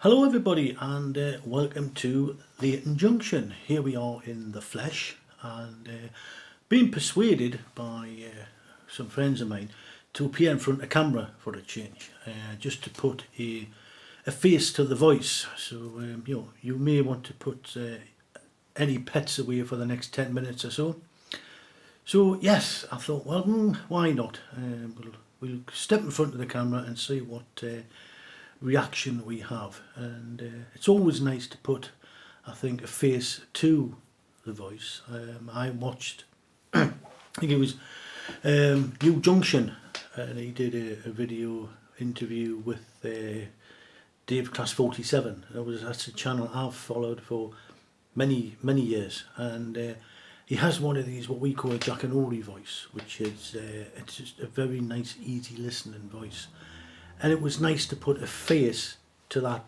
Hello everybody and welcome to Leighton Junction. Here we are in the flesh and being persuaded by some friends of mine to appear in front of camera for a change, just to put a face to the voice. So you may want to put any pets away for the next 10 minutes or so. So yes, I thought, well, why not? We'll step in front of the camera and see what reaction we have, and it's always nice to put, I think, a face to the voice. I watched I think it was New Junction, and he did a video interview with Dave Class 47. That's a channel I've followed for many years, and he has one of these what we call a Jackanory voice, which is it's just a very nice, easy listening voice. And it was nice to put a face to that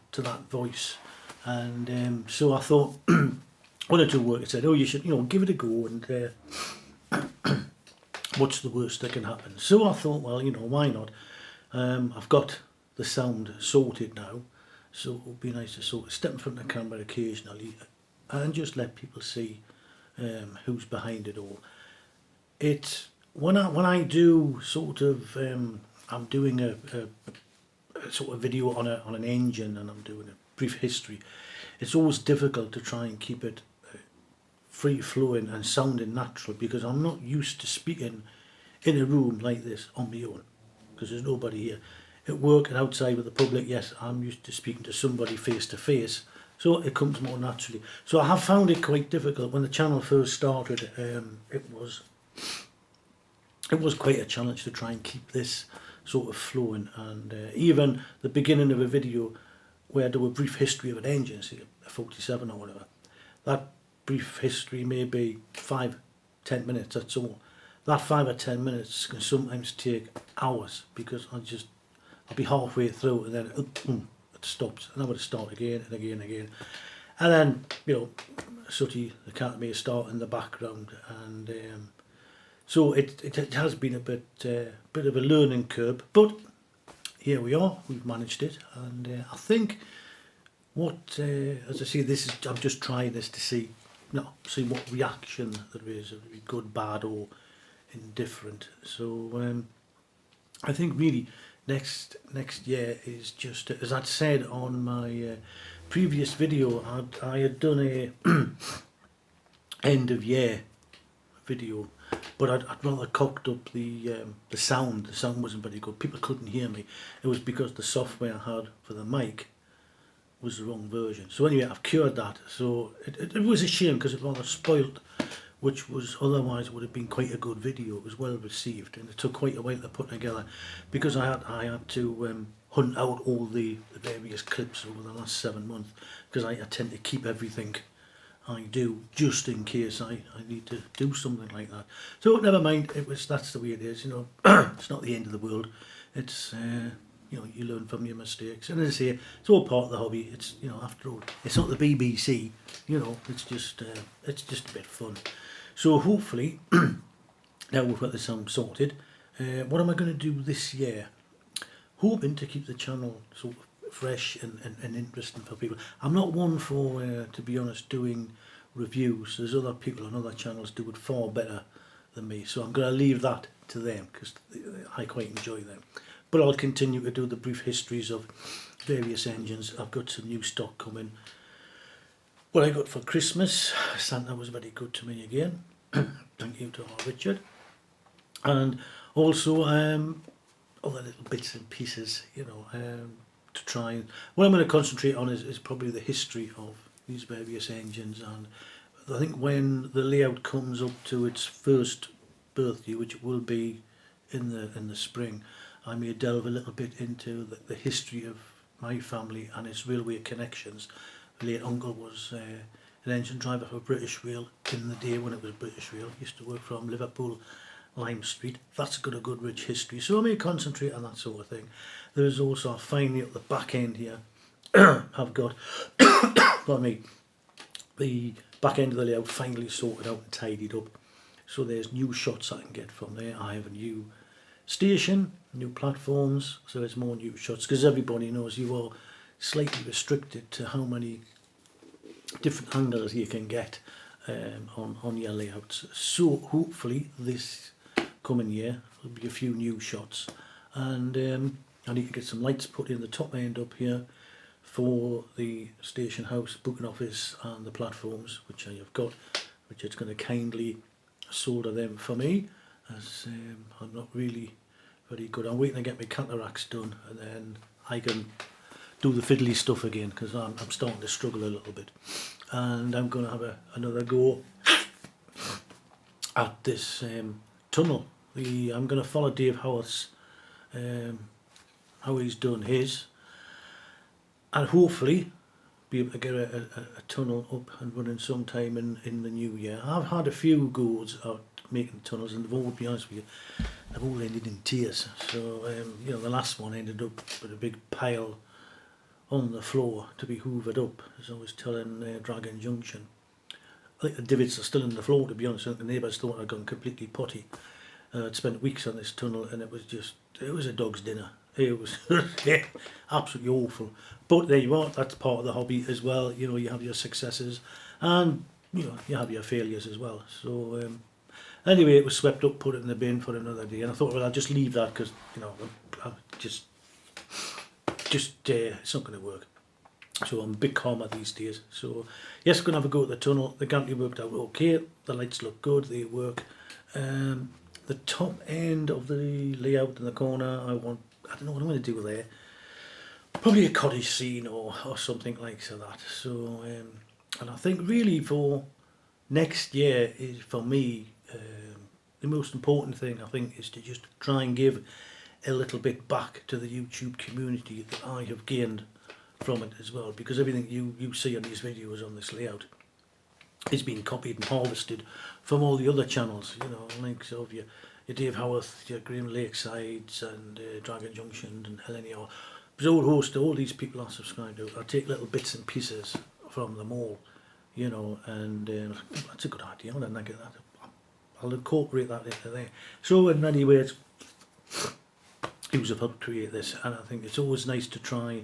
voice, and so I thought, one or two workers said, "Oh, you should, give it a go, and what's the worst that can happen?" So I thought, well, why not? I've got the sound sorted now, so it would be nice to sort of step in front of the camera occasionally and just let people see who's behind it all. It's when I do sort of. I'm doing a sort of video on an engine, and I'm doing a brief history. It's always difficult to try and keep it free flowing and sounding natural, because I'm not used to speaking in a room like this on my own, because there's nobody here. At work and outside with the public, yes, I'm used to speaking to somebody face to face, so it comes more naturally. So I have found it quite difficult. When the channel first started, it was quite a challenge to try and keep this sort of flowing, and even the beginning of a video where I do a brief history of an engine, say a 47 or whatever, that brief history may be 5-10 minutes, that's all. That 5 or 10 minutes can sometimes take hours, because I'll be halfway through and then it stops, and I've got to start again and again and again, and then Sooty the cat may start in the background, and so it has been a bit of a learning curve, but here we are. We've managed it, and I think as I say, I'm just trying this to see what reaction there is, whether it be good, bad, or indifferent. So I think really next year is just, as I'd said on my previous video, I had done a end of year video. But I'd rather cocked up the sound. The sound wasn't very good. People couldn't hear me. It was because the software I had for the mic was the wrong version. So anyway, I've cured that. So it was a shame, because it rather spoilt, which was otherwise would have been quite a good video. It was well received, and it took quite a while to put together, because I had to hunt out all the various clips over the last 7 months, because I tend to keep everything I do, just in case I need to do something like that. So never mind, that's the way it is, it's not the end of the world. It's you learn from your mistakes, and as I say, it's all part of the hobby. It's after all, it's not the BBC, it's just a bit of fun. So hopefully now we've got the sound sorted, what am I going to do this year? Hoping to keep the channel sort of fresh and interesting for people. I'm not one for, to be honest, doing reviews. There's other people on other channels do it far better than me, so I'm going to leave that to them, because I quite enjoy them. But I'll continue to do the brief histories of various engines. I've got some new stock coming. What I got for Christmas, Santa was very good to me again. Thank you to our Richard. And also other little bits and pieces, to try and, what I'm going to concentrate on is probably the history of these various engines. And I think when the layout comes up to its first birthday, which it will be in the spring, I may delve a little bit into the history of my family and its railway connections. My late uncle was an engine driver for British Rail in the day when it was British Rail. He used to work from Liverpool Lime Street. That's got a good rich history, so I may concentrate on that sort of thing. There is also, finally at the back end here, I've got pardon me, the back end of the layout finally sorted out and tidied up, so there's new shots I can get from there. I have a new station, new platforms, so there's more new shots, because everybody knows you are slightly restricted to how many different angles you can get on your layouts. So hopefully this coming year there'll be a few new shots, and I need to get some lights put in the top end up here for the station house, booking office and the platforms, which I have got, which is going to kindly solder them for me, as I'm not really very good. I'm waiting to get my cataracts done, and then I can do the fiddly stuff again, because I'm starting to struggle a little bit. And I'm going to have another go at this tunnel. I'm going to follow Dave Howarth's, how he's done his, and hopefully be able to get a tunnel up and running sometime in the new year. I've had a few goes at making tunnels, and they've all, to be honest with you, they've all ended in tears. So you know, the last one ended up with a big pile on the floor to be hoovered up, as I was telling Dragon Junction. I think the divots are still in the floor, to be honest. The neighbours thought I'd gone completely potty. I'd spent weeks on this tunnel, and it was a dog's dinner. It was absolutely awful. But there you are, that's part of the hobby as well. You know, you have your successes, and you know, you have your failures as well. So anyway, it was swept up, put it in the bin for another day, and I thought, well, I'll just leave that, because you know, I just it's not going to work. So I'm a bit calmer these days. So yes, going to have a go at the tunnel. The gantry worked out okay. The lights look good. They work. The top end of the layout in the corner, I don't know what I'm going to do there. Probably a cottage scene or something like so that. So and I think really for next year is, for me, the most important thing I think is to just try and give a little bit back to the YouTube community that I have gained from it as well, because everything you see on these videos on this layout is being copied and harvested from all the other channels, you know, like so of your Dave Howarth, your Graham Lakesides and Dragon Junction and LNER. There's a whole host of all these people I subscribe to. I take little bits and pieces from them all, you know, and that's a good idea. I'll get that. I'll incorporate that into there. So in many ways, you have helped create this, and I think it's always nice to try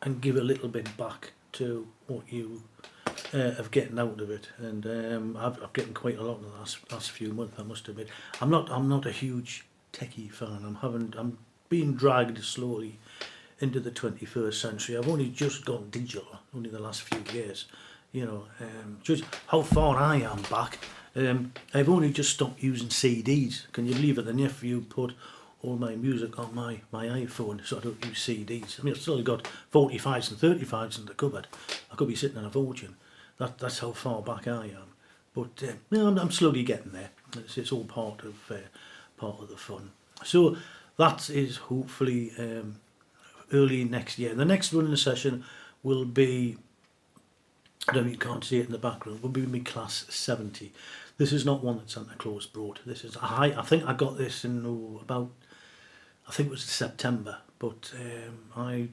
and give a little bit back to what you of getting out of it. And I've getting quite a lot in the last few months, I must admit. I'm not a huge techie fan. I'm being dragged slowly into the 21st century. I've only just gone digital, only the last few years. You know, just how far I am back. I've only just stopped using CDs. Can you believe it? The nephew put all my music on my iPhone, so I don't use CDs. I mean, I've still got 45s and 35s in the cupboard. I could be sitting on a fortune. That's how far back I am. But I'm slowly getting there. It's all part of the fun. So that is hopefully early next year. The next running session will be, I don't know if you can't see it in the background, will be my class 70. This is not one that Santa Claus brought. This is I think I got this in I think it was September, but I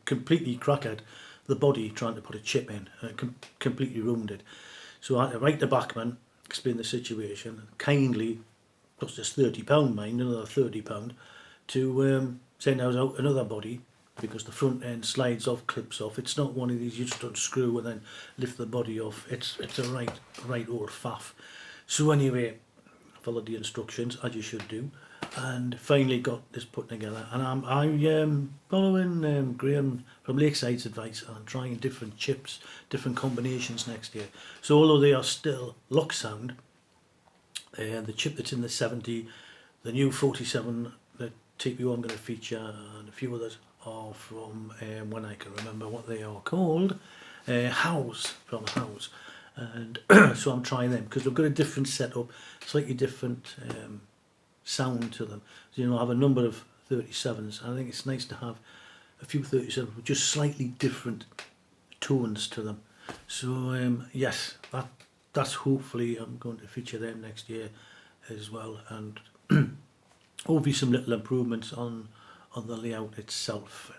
completely cracked the body trying to put a chip in, completely ruined it. So I had to write the backman, explain the situation, and kindly cost us £30, mine, another £30, to send out another body, because the front end slides off, clips off. It's not one of these you just unscrew and then lift the body off. It's a right old faff. So anyway, followed the instructions as you should do, and finally got this put together. And I'm following Graham from Lakeside's advice on trying different chips, different combinations next year. So although they are still lock sound, the chip that's in the 70, the new 47, the TPO I'm going to feature, and a few others are from when I can remember what they are called, House, from House. And so I'm trying them, because they've got a different setup, slightly different sound to them. So, you know, I have a number of 37s, and I think it's nice to have a few 37s with just slightly different tones to them. So yes, that's hopefully I'm going to feature them next year as well, and hopefully some little improvements on the layout itself.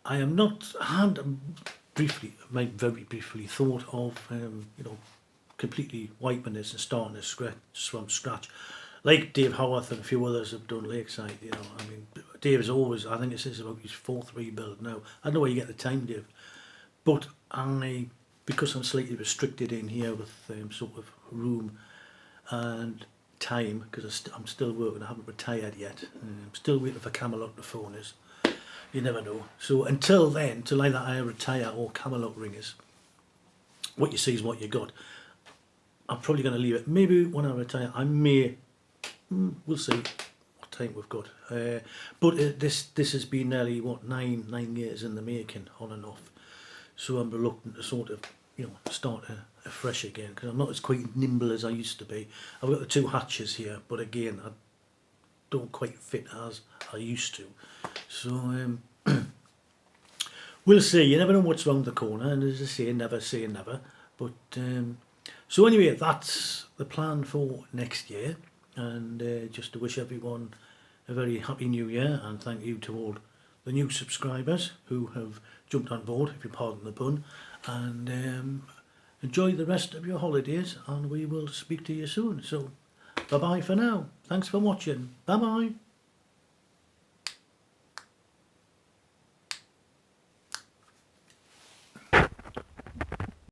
I had very briefly thought of you know, completely wiping this and starting this from scratch, like Dave Howarth and a few others have done Lakeside. You know, I mean, Dave's always, I think it says about his 4th rebuild now. I don't know where you get the time, Dave. But because I'm slightly restricted in here with sort of room and time, because I'm still working, I haven't retired yet. I'm still waiting for Camelot to phone us. You never know. So until then, till either I retire or Camelot ring us, what you see is what you got. I'm probably going to leave it. Maybe when I retire, I may, we'll see what time we've got. But this has been nearly, what, nine years in the making, on and off. So I'm reluctant to sort of, start afresh again, because I'm not as quite nimble as I used to be. I've got the 2 hatches here, but again, I don't quite fit as I used to. So we'll see. You never know what's round the corner, and as I say never. But so anyway, that's the plan for next year, and just to wish everyone a very happy new year, and thank you to all the new subscribers who have jumped on board, if you pardon the pun, and enjoy the rest of your holidays, and we will speak to you soon. So bye bye for now. Thanks for watching. Bye bye.